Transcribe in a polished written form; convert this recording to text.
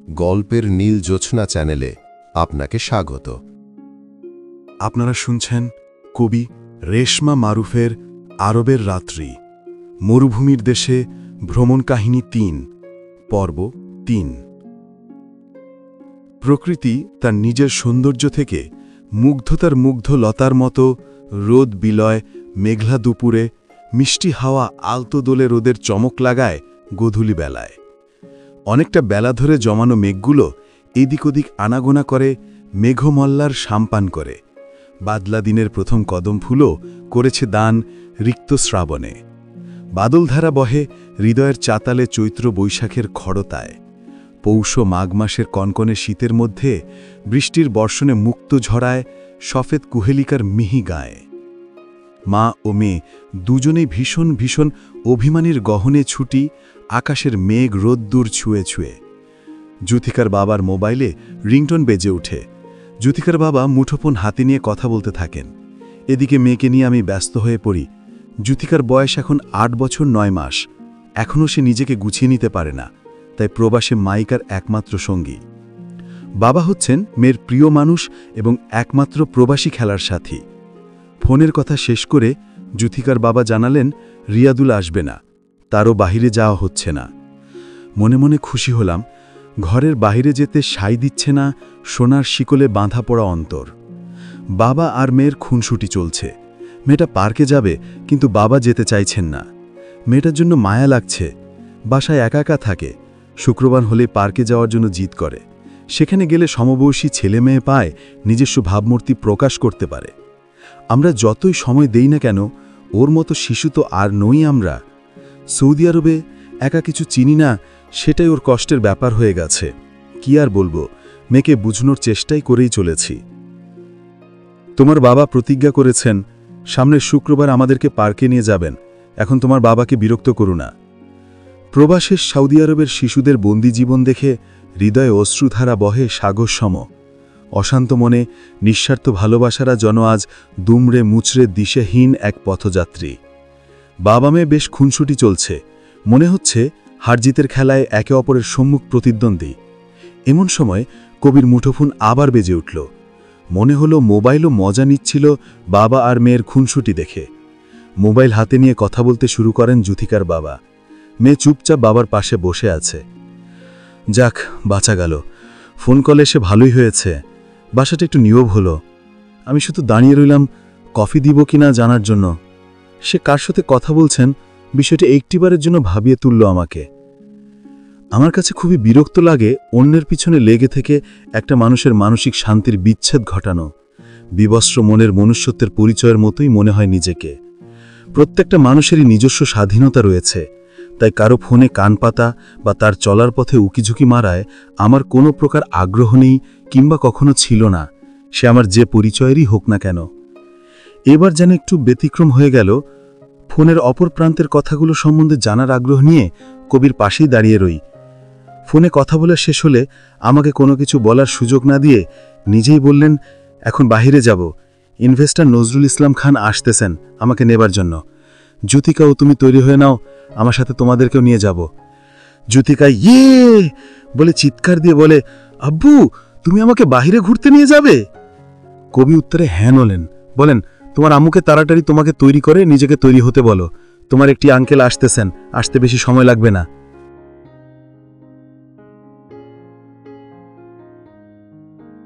গল্পের নীল জ্যোৎস্না চ্যানেলে আপনাকে স্বাগত। আপনারা শুনছেন কবি রেশমা মারুফের আরবের রাত্রি, মরুভূমির দেশে ভ্রমণ কাহিনী ৩, পর্ব ৩। প্রকৃতি তার নিজের সৌন্দর্য থেকে মুগ্ধতার মুগ্ধ লতার মতো রোদ বিলয় মেঘলা দুপুরে, মিষ্টি হাওয়া আলতো দোলে রোদের চমক লাগায় গোধূলি বেলায়। অনেকটা বেলা ধরে জমানো মেঘগুলো এদিক ওদিক আনাগোনা করে, মেঘমল্লার সাম্পান করে। বাদলা দিনের প্রথম কদম ফুলও করেছে দান রিক্ত শ্রাবণে। বাদলধারা বহে হৃদয়ের চাতালে চৈত্র বৈশাখের খড়তায়। পৌষ মাঘ মাসের কনকনে শীতের মধ্যে বৃষ্টির বর্ষণে মুক্ত ঝরায় সফেদ কুহেলিকার মিহি গায়ে। মা ও মেয়ে দুজনেই ভীষণ ভীষণ অভিমানীর গহনে ছুটি আকাশের মেঘ রোদ্দুর ছুঁয়ে ছুঁয়ে। জ্যোতিকার বাবার মোবাইলে রিংটোন বেজে ওঠে। জ্যোতিকার বাবা মুঠোফোন হাতে নিয়ে কথা বলতে থাকেন। এদিকে মেয়েকে নিয়ে আমি ব্যস্ত হয়ে পড়ি। জ্যোতিকার বয়স এখন ৮ বছর ৯ মাস। এখনও সে নিজেকে গুছিয়ে নিতে পারে না, তাই প্রবাসে মাইকার একমাত্র সঙ্গী। বাবা হচ্ছেন মেয়ের প্রিয় মানুষ এবং একমাত্র প্রবাসী খেলার সাথী। ফোনের কথা শেষ করে জ্যোতিকার বাবা জানালেন রিয়াদুল আসবে না, তারও বাহিরে যাওয়া হচ্ছে না। মনে মনে খুশি হলাম। ঘরের বাহিরে যেতে সাই দিচ্ছে না সোনার শিকলে বাঁধা পড়া অন্তর। বাবা আর মেয়ের খুনসুটি চলছে। মেয়েটা পার্কে যাবে, কিন্তু বাবা যেতে চাইছেন না। মেয়েটার জন্য মায়া লাগছে। বাসায় একা একা থাকে। শুক্রবার হলে পার্কে যাওয়ার জন্য জিদ করে। সেখানে গেলে সমবয়সী ছেলে মেয়ে পায়, নিজস্ব ভাবমূর্তি প্রকাশ করতে পারে। আমরা যতই সময় দেই না কেন, ওর মতো শিশু তো আর নই আমরা। সৌদি আরবে একা কিছু চিনি না, সেটাই ওর কষ্টের ব্যাপার হয়ে গেছে। কি আর বলবো, মেয়েকে বুঝনোর চেষ্টাই করেই চলেছি। তোমার বাবা প্রতিজ্ঞা করেছেন সামনের শুক্রবার আমাদেরকে পার্কে নিয়ে যাবেন। এখন তোমার বাবাকে বিরক্ত করো না। প্রবাসের সৌদি আরবের শিশুদের বন্দি জীবন দেখে হৃদয়ে অশ্রুধারা বহে সাগরসম। অশান্ত মনে নিঃস্বার্থ ভালোবাসারা জন আজ দুমড়ে মুচড়ে দিশেহীন এক পথযাত্রী। বাবা মেয়ে বেশ খুনসুটি চলছে। মনে হচ্ছে হারজিতের খেলায় একে অপরের সম্মুখ প্রতিদ্বন্দ্বী। এমন সময় কবির মুঠোফোন আবার বেজে উঠল। মনে হলো মোবাইলও মজা নিচ্ছিল বাবা আর মেয়ের খুনসুটি দেখে। মোবাইল হাতে নিয়ে কথা বলতে শুরু করেন জ্যোতিকার বাবা। মেয়ে চুপচাপ বাবার পাশে বসে আছে। যাক, বাঁচা গেল। ফোন কলে এসে ভালোই হয়েছে। বাসাটা একটু নীরব হলো। আমি শুধু দাঁড়িয়ে রইলাম কফি দিব কিনা জানার জন্য। সে কার সাথে কথা বলছেন বিষয়টি একটিবারের জন্য ভাবিয়ে তুলল আমাকে। আমার কাছে খুবই বিরক্ত লাগে অন্যের পিছনে লেগে থেকে একটা মানুষের মানসিক শান্তির বিচ্ছেদ ঘটানো। বিবস্ত্র মনের মনুষ্যত্বের পরিচয়ের মতোই মনে হয় নিজেকে। প্রত্যেকটা মানুষেরই নিজস্ব স্বাধীনতা রয়েছে, তাই কারো ফোনে কান পাতা বা তার চলার পথে উকিঝুঁকি মারায় আমার কোনো প্রকার আগ্রহ নেই, কিংবা কখনো ছিল না, সে আমার যে পরিচয়েরই হোক না কেন। এবার যেন একটু ব্যতিক্রম হয়ে গেল। ফোনের অপর প্রান্তের কথাগুলো সম্বন্ধে জানার আগ্রহ নিয়ে কবির পাশেই দাঁড়িয়ে রই। ফোনে কথা বলা শেষ হলে আমাকে কোনো কিছু বলার সুযোগ না দিয়ে নিজেই বললেন, এখন বাহিরে যাব। ইনভেস্টর নজরুল ইসলাম খান আসতেছেন আমাকে নেবার জন্য। জ্যোতিকা ও তুমি তৈরি হয়ে নাও, আমার সাথে তোমাদেরকেও নিয়ে যাব। জ্যোতিকা ইয়ে বলে চিৎকার দিয়ে বলে, আব্বু তুমি আমাকে বাহিরে ঘুরতে নিয়ে যাবে? কবি উত্তরে হ্যাঁ বলেন, তোমার আম্মুকে তাড়াতাড়ি তোমাকে তৈরি করে নিজেকে তৈরি হতে বলো। তোমার একটি আঙ্কেল আসতেছেন, আসতে বেশি সময় লাগবে না।